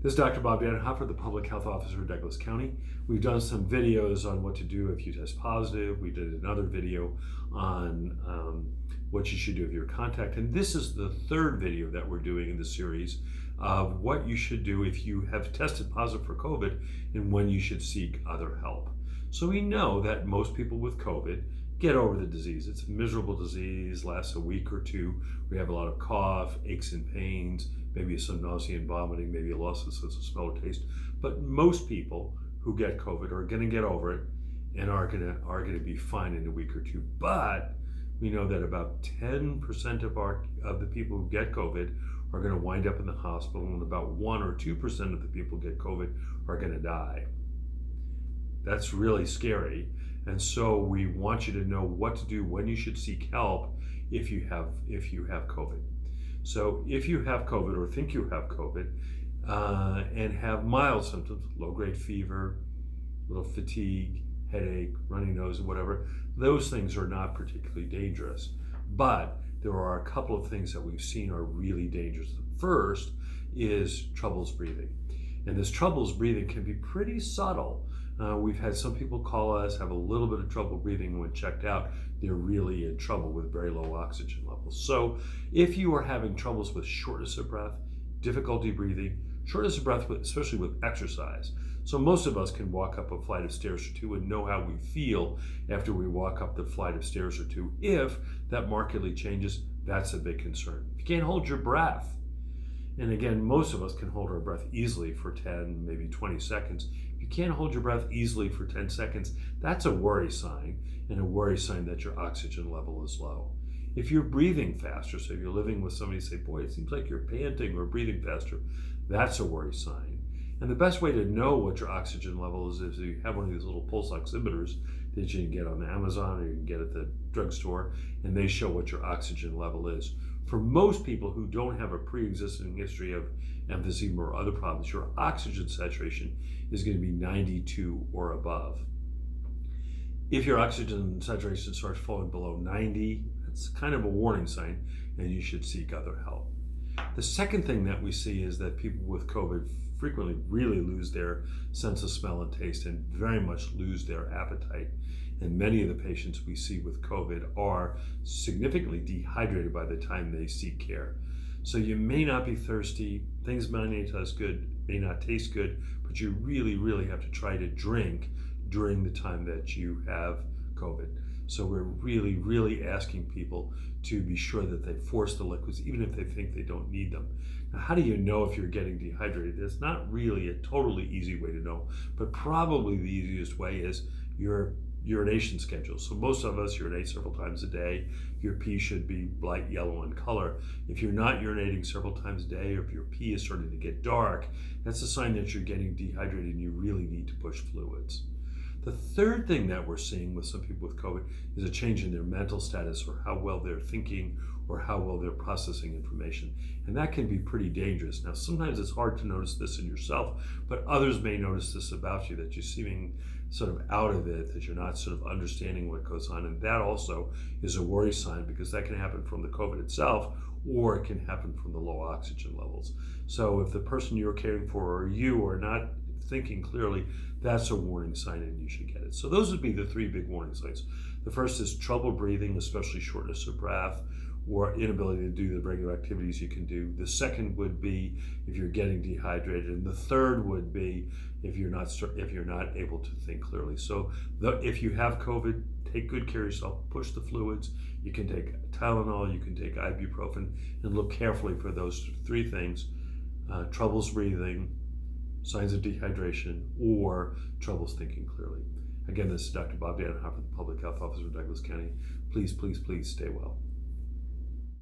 This is Dr. Bob Danhofer, the Public Health Officer of Douglas County. We've done some videos on what to do if you test positive. We did another video on what you should do if you're a contact. And this is the third video that we're doing in the series of what you should do if you have tested positive for COVID and when you should seek other help. So we know that most people with COVID get over the disease. It's a miserable disease, lasts a week or two. We have a lot of cough, aches and pains, maybe some nausea and vomiting, maybe a loss of sense of smell or taste. But most people who get COVID are going to get over it and are going to be fine in a week or two. But we know that about 10% of the people who get COVID are going to wind up in the hospital, and about 1 or 2% of the people who get COVID are going to die. That's really scary. And so we want you to know what to do when you should seek help if you have COVID. So if you have COVID or think you have COVID and have mild symptoms, low-grade fever, little fatigue, headache, runny nose, whatever, those things are not particularly dangerous. But there are a couple of things that we've seen are really dangerous. The first is troubles breathing. And this troubles breathing can be pretty subtle. We've had some people call us, have a little bit of trouble breathing. When checked out, they're really in trouble with very low oxygen levels. So if you are having troubles with shortness of breath, difficulty breathing, shortness of breath, especially with exercise. So most of us can walk up a flight of stairs or two and know how we feel after we walk up the flight of stairs or two. If that markedly changes, that's a big concern. If you can't hold your breath, and again, most of us can hold our breath easily for 10, maybe 20 seconds. If you can't hold your breath easily for 10 seconds, that's a worry sign, and a worry sign that your oxygen level is low. If you're breathing faster, so you're living with somebody say, boy, it seems like you're panting or breathing faster, that's a worry sign. And the best way to know what your oxygen level is you have one of these little pulse oximeters that you can get on Amazon or you can get at the drugstore, and they show what your oxygen level is. For most people who don't have a pre-existing history of emphysema or other problems, your oxygen saturation is going to be 92 or above. If your oxygen saturation starts falling below 90, that's kind of a warning sign, and you should seek other help. The second thing that we see is that people with COVID frequently really lose their sense of smell and taste and very much lose their appetite. And many of the patients we see with COVID are significantly dehydrated by the time they seek care. So you may not be thirsty, things may not taste good, may not taste good, but you really, really have to try to drink during the time that you have COVID. So we're really, really asking people to be sure that they force the liquids, even if they think they don't need them. Now, how do you know if you're getting dehydrated? It's not really a totally easy way to know, but probably the easiest way is your urination schedule. So most of us urinate several times a day. Your pee should be light yellow in color. If you're not urinating several times a day, or if your pee is starting to get dark, that's a sign that you're getting dehydrated and you really need to push fluids. The third thing that we're seeing with some people with COVID is a change in their mental status, or how well they're thinking, or how well they're processing information. And that can be pretty dangerous. Now, sometimes it's hard to notice this in yourself, but others may notice this about you, that you're seeming sort of out of it, that you're not sort of understanding what goes on. And that also is a worry sign, because that can happen from the COVID itself, or it can happen from the low oxygen levels. So if the person you're caring for or you are not thinking clearly, that's a warning sign and you should get it. So those would be the three big warning signs. The first is trouble breathing, especially shortness of breath, or inability to do the regular activities you can do. The second would be if you're getting dehydrated, and the third would be if you're not able to think clearly. So if you have COVID, take good care of yourself, push the fluids. You can take Tylenol, you can take ibuprofen, and look carefully for those three things: troubles breathing, signs of dehydration, or troubles thinking clearly. Again, this is Dr. Bob Danhofer, the Public Health Officer of Douglas County. Please, please, please stay well.